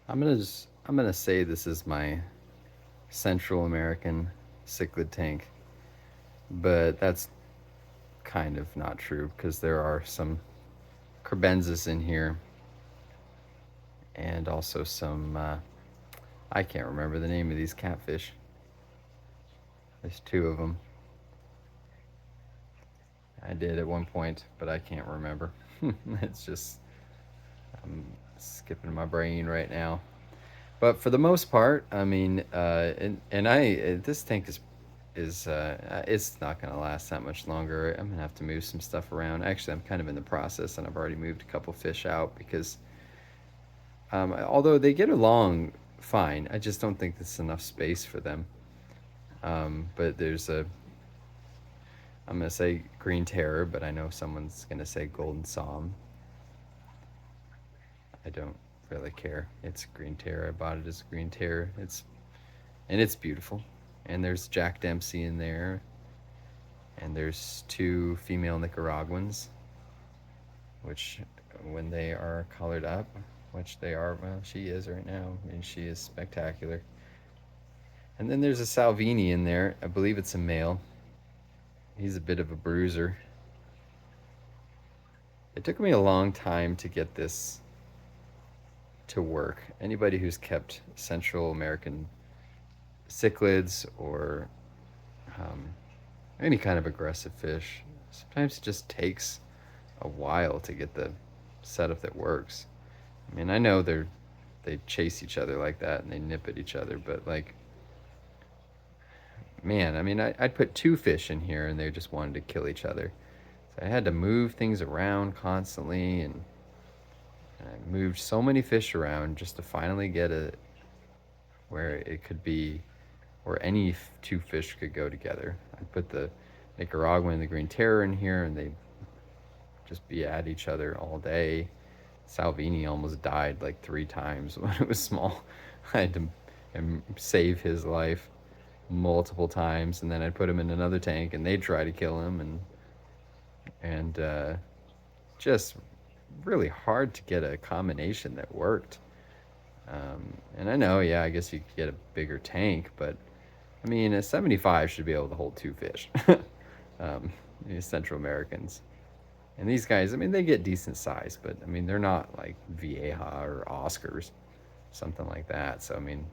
I'm gonna say this is my Central American cichlid tank, but that's kind of not true because there are some kribensis in here, and also some I can't remember the name of these catfish. There's two of them. I did at one point, but I can't remember. It's just I'm skipping my brain right now. But for the most part, I mean, and this tank is it's not gonna last that much longer. I'm gonna have to move some stuff around. Actually, I'm kind of in the process, and I've already moved a couple fish out because although they get along fine, I just don't think there's enough space for them. But there's a I'm gonna say green terror, but I know someone's gonna say golden psalm. I don't really care. It's green terror. I bought it as green terror. It's beautiful. And there's Jack Dempsey in there, and there's two female Nicaraguans, which when they are colored up, which they are, well, she is right now. I mean, she is spectacular. And then there's a Salvini in there. I believe it's a male. He's a bit of a bruiser. It took me a long time to get this to work. Anybody who's kept Central American cichlids or um, any kind of aggressive fish, sometimes it just takes a while to get the setup that works. I mean, I know they chase each other like that and they nip at each other, but like, man, I mean, I'd put two fish in here and they just wanted to kill each other. So I had to move things around constantly, and I moved so many fish around just to finally get it where it could be, where any two fish could go together. I put the Nicaraguan and the Green Terror in here, and they just be at each other all day. Salvini almost died like 3 times when it was small. I had to save his life multiple times, and then I'd put him in another tank, and they'd try to kill him, and just really hard to get a combination that worked. And I know, yeah, I guess you could get a bigger tank, but I mean, a 75 should be able to hold two fish. These Central Americans. And these guys, I mean, they get decent size, but I mean, they're not like Vieja or Oscars, something like that. So, I mean,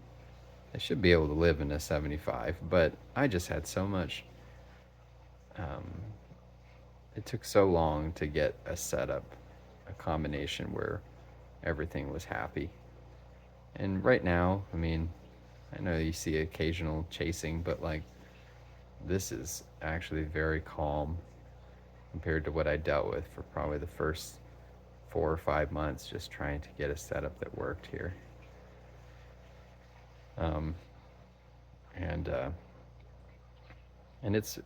they should be able to live in a 75. But I just had so much, um, it took so long to get a setup, a combination where everything was happy. And right now, I mean, I know you see occasional chasing, but like, this is actually very calm compared to what I dealt with for probably the first 4 or 5 months, just trying to get a setup that worked here. Um, and uh, and it's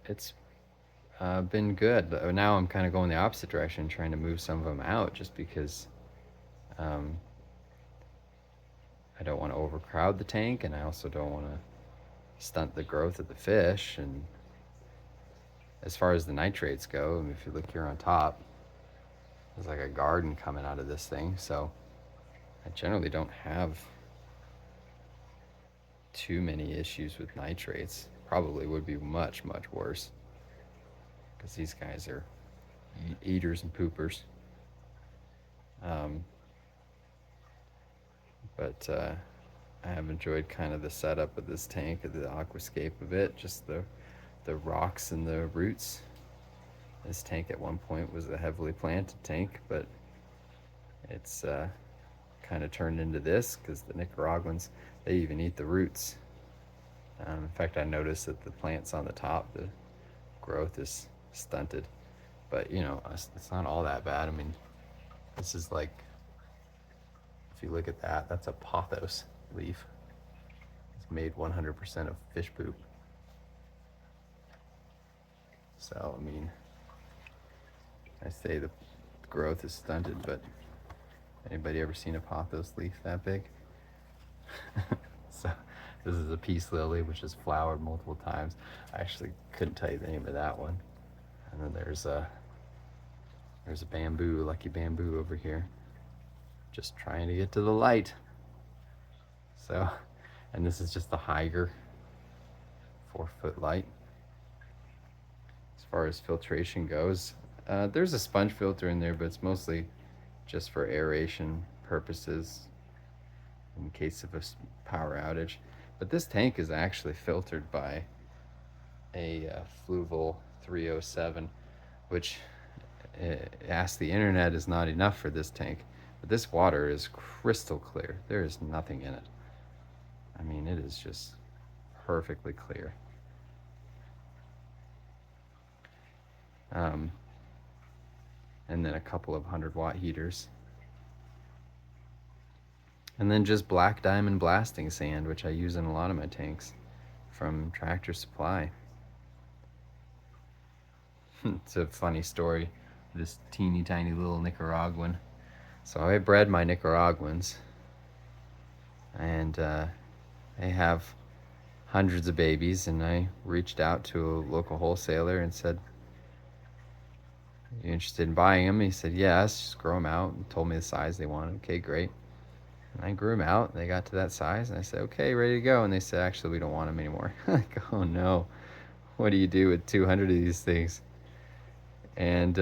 been good. Now I'm kind of going the opposite direction, trying to move some of them out, just because um, I don't want to overcrowd the tank, and I also don't want to stunt the growth of the fish. And as far as the nitrates go, I mean, if you look here on top, there's like a garden coming out of this thing. So I generally don't have too many issues with nitrates. Probably would be much, much worse because these guys are eaters and poopers. Um, but I have enjoyed kind of the setup of this tank, of the aquascape of it, just the rocks and the roots. This tank at one point was a heavily planted tank, but it's kind of turned into this because the Nicaraguans, they even eat the roots. In fact, I noticed that the plants on the top, the growth is stunted. But you know, it's not all that bad. I mean, this is like, if you look at that, that's a pothos leaf. It's made 100% of fish poop. So I mean, I say the growth is stunted, but anybody ever seen a pothos leaf that big? So this is a peace lily, which has flowered multiple times. I actually couldn't tell you the name of that one. And then there's a bamboo, lucky bamboo over here, just trying to get to the light. So, and this is just the Higer 4-foot light. As far as filtration goes, there's a sponge filter in there, but it's mostly just for aeration purposes in case of a power outage. But this tank is actually filtered by a Fluval 307, which ask the internet is not enough for this tank. But this water is crystal clear. There is nothing in it. I mean, it is just perfectly clear. And then a couple of 100-watt heaters. And then just black diamond blasting sand, which I use in a lot of my tanks from Tractor Supply. It's a funny story. This teeny tiny little Nicaraguan. So I bred my Nicaraguans, and they have hundreds of babies, and I reached out to a local wholesaler and said, "You interested in buying them?" He said, "Yes, just grow them out," and told me the size they wanted. Okay, great. And I grew them out. They got to that size, and I said, "Okay, ready to go." And they said, "Actually, we don't want them anymore." Like, oh no, what do you do with 200 of these things? And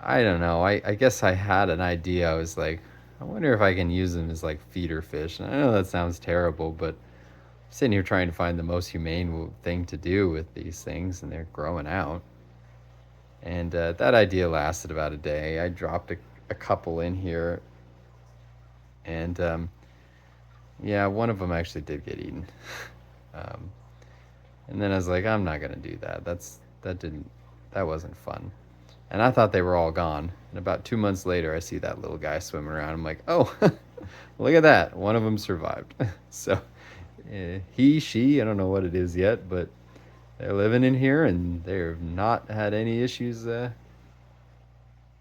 I don't know. I guess I had an idea. I was like, I wonder if I can use them as like feeder fish. And I know that sounds terrible, but I'm sitting here trying to find the most humane thing to do with these things, and they're growing out. And that idea lasted about a day. I dropped a couple in here, and yeah, one of them actually did get eaten. um, and then I was like, I'm not gonna do that. That wasn't fun. And I thought they were all gone. And about 2 months later, I see that little guy swimming around. I'm like, oh, look at that. One of them survived. So she, I don't know what it is yet, but they're living in here and they've not had any issues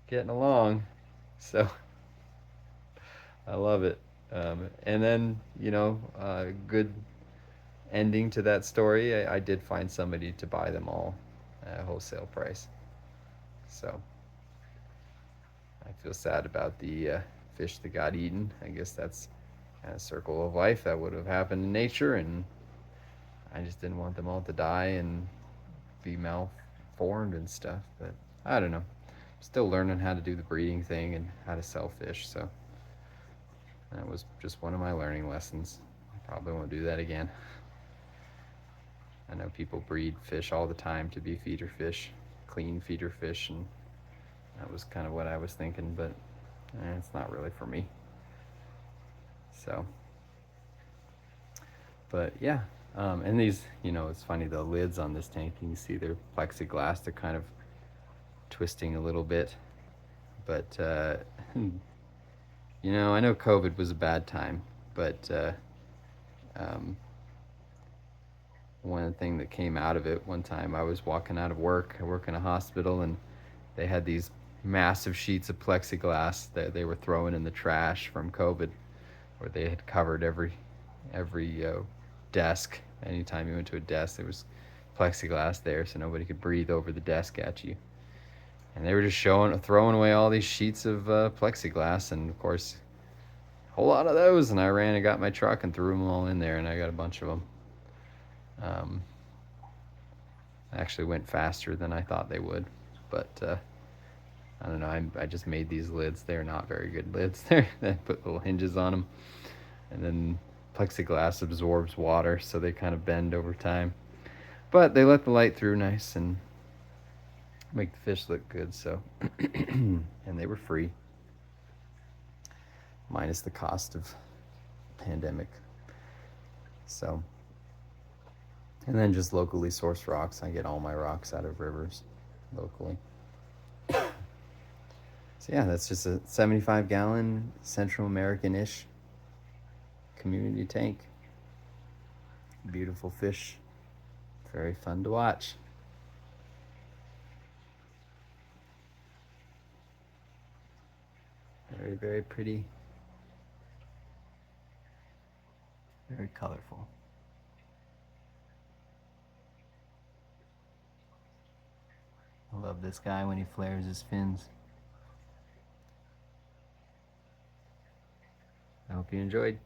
getting along. So I love it. And then, good ending to that story. I did find somebody to buy them all at wholesale price. So I feel sad about the fish that got eaten. I guess that's a circle of life that would have happened in nature, and I just didn't want them all to die and be malformed and stuff. But I don't know. I'm still learning how to do the breeding thing and how to sell fish, so that was just one of my learning lessons. I probably won't do that again. I know people breed fish all the time to be feeder fish, clean feeder fish, and that was kind of what I was thinking, but it's not really for me. So, but yeah, and these, it's funny, the lids on this tank, you can see they're plexiglass. They're kind of twisting a little bit, but I know COVID was a bad time, but one thing that came out of it, one time I was walking out of work, I work in a hospital, and they had these massive sheets of plexiglass that they were throwing in the trash from COVID, where they had covered every desk. Anytime you went to a desk, there was plexiglass there, so nobody could breathe over the desk at you. And they were just throwing away all these sheets of plexiglass, and of course, a whole lot of those. And I ran and got my truck and threw them all in there, and I got a bunch of them. Actually went faster than I thought they would, but I don't know. I just made these lids. They're not very good lids. They put little hinges on them, and then plexiglass absorbs water, so they kind of bend over time. But they let the light through nice and make the fish look good. So, and they were free, minus the cost of pandemic. So, and then just locally sourced rocks. I get all my rocks out of rivers locally. So yeah, that's just a 75-gallon Central American-ish community tank. Beautiful fish. Very fun to watch. Very, very pretty. Very colorful. I love this guy when he flares his fins. I hope you enjoyed.